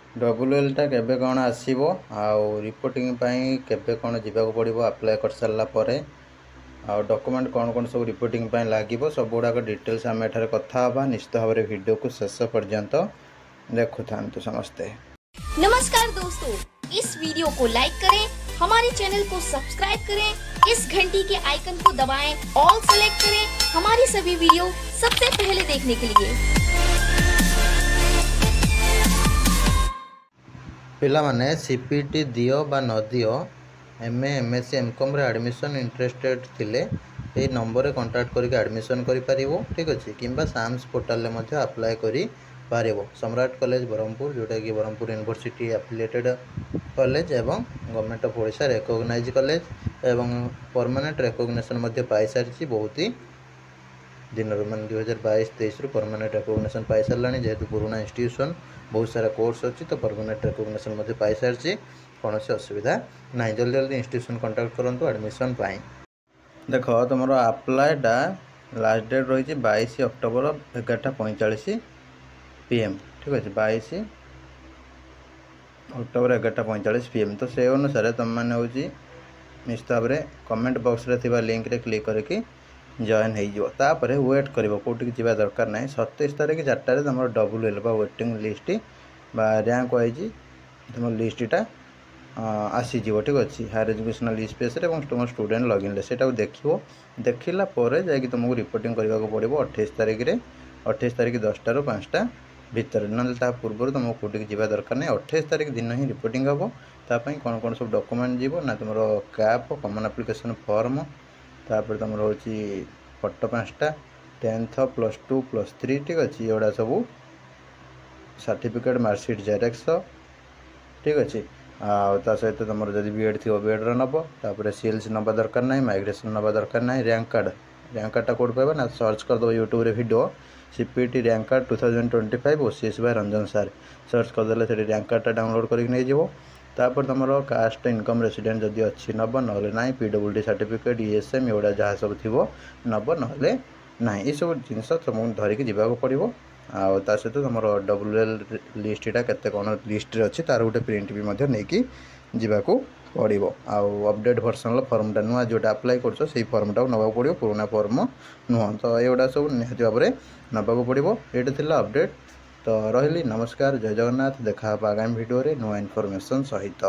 Double एलटा केबे कौन आसीबो आउ रिपोर्टिंग पाई केबे कौन जीवाक पड़िबो अप्लाई कर सारला परे आउ डॉक्यूमेंट कौन कौन सब रिपोर्टिंग पाई लागिबो सब गुड़ाक डिटेल्स आम एठारे कथा हबा। निश्चित भाव में वीडियो को शेष पर्यंत देखु थांतु समस्ते। नमस्कार दोस्तों, इस वीडियो को लाइक करें, हमारे चैनल को सब्सक्राइब करें, इस घंटी के आइकन को दबाएं, ऑल सेलेक्ट करें हमारी सभी वीडियो सबसे पहले देखने के लिए। पिला माने सीपीटी दियो बा न दियो एमए एमएससी एमकॉम रे एडमिशन इंटरेस्टेड थिले ए नंबर रे कांटेक्ट करके एडमिशन करि पारिबो। ठीक अछि किंबा साम्स पोर्टल ले मध्ये अप्लाई करि पारिबो। सम्राट कॉलेज ब्रह्मपुर जोटा कि ब्रह्मपुर यूनिवर्सिटी एफिलिएटेड कॉलेज एवं government of Odisha recognise college एवं परमानेंट रिकॉग्निशन मध्ये पाई सारिछि। बहुत ही दिन मान 2022-23 परमानेंट रिकॉग्निशन पाई सारा जेहेतु पुराना इंस्टीट्यूशन बहुत सारा कोर्स अच्छी तो परमानेंट रिकॉग्निशन पाई सारी कौन से असुविधा ना। जल्दी जल्दी इंस्टीट्यूशन कांटेक्ट करूँ एडमिशन पाई। देख तुम अप्लाईटा लास्ट डेट रही 22 अक्टोबर 11:45 PM। ठीक अच्छे 22 अक्टोबर 11:45 PM। तो से अनुसार तुम मैंने हूँ निश्चित भाव में कमेंट बॉक्स रे थिबा लिंक रे क्लिक करके जॉइन होपर वेट कर कौटिक जावा दरकार ना। 27 तारीख 4टार तुम double L waiting list rank wise तुम लिस्टा आसीज। ठीक अच्छे हायर एजुकेशनल स्पेस तुम स्टूडेंट लॉगिन से देखला तुमको रिपोर्टिंग करने को पड़ो 28 तारीख 10टारू 5टा भितर ना पूर्व तुमको कौटिक जावा दरकार नहीं। 28 तारीख दिन ही रिपोर्टिंग हम तापाई कौन कौन सब डॉक्यूमेंट जीव ना तुम कैप कॉमन एप्लिकेशन फॉर्म तापर तुम हूँ फोटो 5टा 10th +2 +3। ठीक अच्छे ये सब सर्टिफिकेट मार्कशीट जेरेक्स। ठीक अच्छे ता सहित तुम जब बीएड थी बीएड नब तापर सीएलस नवा दरकार ना, माइग्रेशन नवा दरकार ना। रैंक कार्डटा कौट पाइबा ना सर्च करदे यूट्यूब रे video CPT rank card 2025 OCS by Ranjan sir search करदे से रैंक कार्डटा डाउनलोड कर तापर तुम कास्ट इनकम रेसिडेंट जदि अच्छी नब ना पीडब्ल्यूडी सर्टिफिकेट ईएसएम एगुड़ा जहाँ सब थी नब ना ये सब जिनस तुमको धरिकी जावाक पड़ो। आ सहित तुम डबल एल लिस्टा केते कौन लिस्ट रे अच्छी तार गोटे प्रिंट भी नहीं जावाक पड़ो। अपडेट वर्सन फर्मटा नुआ जोटा अप्लाई कर फर्मटा नवा पड़ो, पुराना फर्म नुह। तो ये सब निहत भाव में नवाक पड़ो। ये अपडेट तो रही। नमस्कार, जय जगन्नाथ। देखा आगामी वीडियो रे नुआ इनफॉरमेशन सहित।